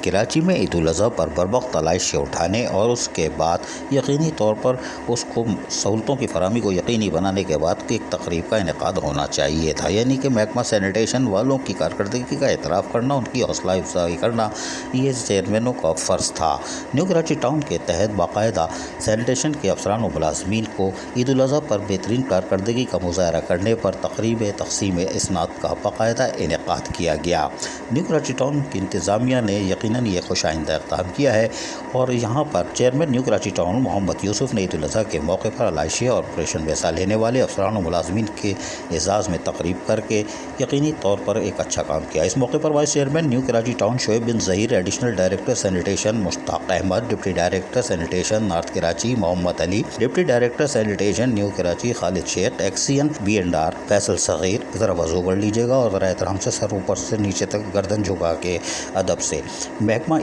کراچی میں عید الاضحیٰ پر بروقت علائشیں اٹھانے اور اس کے بعد یقینی طور پر اس کو سہولتوں کی فراہمی کو یقینی بنانے کے بعد ایک تقریب کا انعقاد ہونا چاہیے تھا، یعنی کہ محکمہ سینیٹیشن والوں کی کارکردگی کا اعتراف کرنا، ان کی حوصلہ افزائی کرنا، یہ چیئرمینوں کا فرض تھا۔ نیو کراچی ٹاؤن کے تحت باقاعدہ سینیٹیشن کے افسران و ملازمین کو عید الاضحیٰ پر بہترین کارکردگی کا مظاہرہ کرنے پر تقریب تقسیم اسناد کا باقاعدہ انعقاد کیا گیا۔ نیو کراچی ٹاؤن کی انتظامیہ نے یقیناً یہ خوش آئندہ اقدام کیا ہے اور یہاں پر چیئرمین نیو کراچی ٹاؤن محمد یوسف نے عید الاضحیٰ کے موقع پر علائشیہ اور آپریشن میں حصہ لینے والے افسران و ملازمین کے اعزاز میں تقریب کر کے یقینی طور پر ایک اچھا کام کیا۔ اس موقع پر vice chairman New Karachi town Shoaib bin Zaheer, additional director sanitation Mushtaq Ahmed, deputy director sanitation North Karachi Muhammad Ali, deputy director sanitation New Karachi Khalid Sheikh, XEN B&R Faisal صغیر، ذرا وضو کر لیجیے گا اور ذرا احترام سے سر اوپر سے نیچے تک گردن جھکا کے ادب سے، محکمہ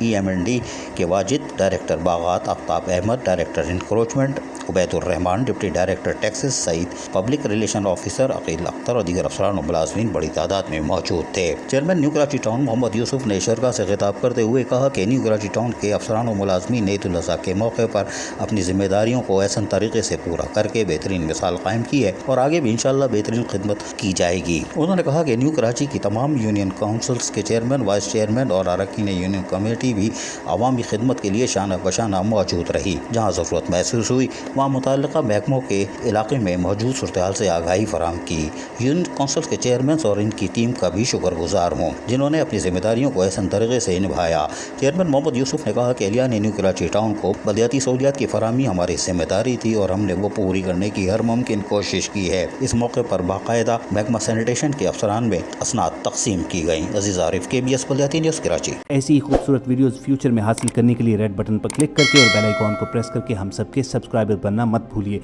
EM&D کے واجد، ڈائریکٹر باغات Aftab Ahmed, director encroachment Obaid ur-Rahman, deputy director taxes Saeed, public relation officer Aqeel Akhtar اور دیگر افسران و ملازمین بڑی تعداد میں موجود تھے۔ چیئرمین نیو کراچی ٹاؤن محمد یوسف نے شرکاء سے خطاب کرتے ہوئے کہا کہ نیو کراچی ٹاؤن کے افسران و ملازمین نے عید الاضحیٰ کے موقع پر اپنی ذمہ داریوں کو احسن طریقے سے پورا کر کے بہترین مثال قائم کی ہے اور آگے بھی انشاءاللہ بہترین خدمت کی جائے گی۔ انہوں نے کہا کہ نیو کراچی کی تمام یونین کونسلز کے چیئرمین، وائس چیئرمین اور اراکین یونین کمیٹی بھی عوامی خدمت کے لیے شانہ بشانہ موجود رہی۔ جہاں ضرورت محسوس ہوئی وہاں متعلقہ محکموں کے علاقے میں موجود صورتحال سے آگاہی فراہم کی۔ یونین کونسل کے چیئرمینز اور ان کی ٹیم کا بھی شکر گزار ہوں جنہوں نے اپنی ذمہ داریوں کو احسن طریقے سے نبھایا۔ چیئرمین محمد یوسف نے کہا کہ اہلیہ نے نیو کراچی ٹاؤن کو بلدیاتی سہولیات کی فراہمی ہماری ذمہ داری تھی اور ہم نے وہ پوری کرنے کی ہر ممکن کوشش کی ہے۔ اس موقع پر باقاعدہ محکمہ سینیٹیشن کے افسران میں اسناد تقسیم کی گئیں۔ عزیز عارف، KBS بلدیاتی نیوز کراچی۔ ایسی خوبصورت ویڈیوز فیوچر میں حاصل کرنے کے لیے ریڈ بٹن پر کلک کر کے اور بیل آئیکن کو پریس کر کے ہم سب کے سبسکرائبر بننا مت بھولیے۔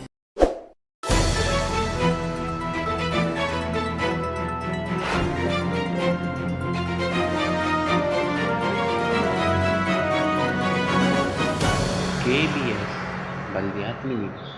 KBS بلدیاتی نیوز۔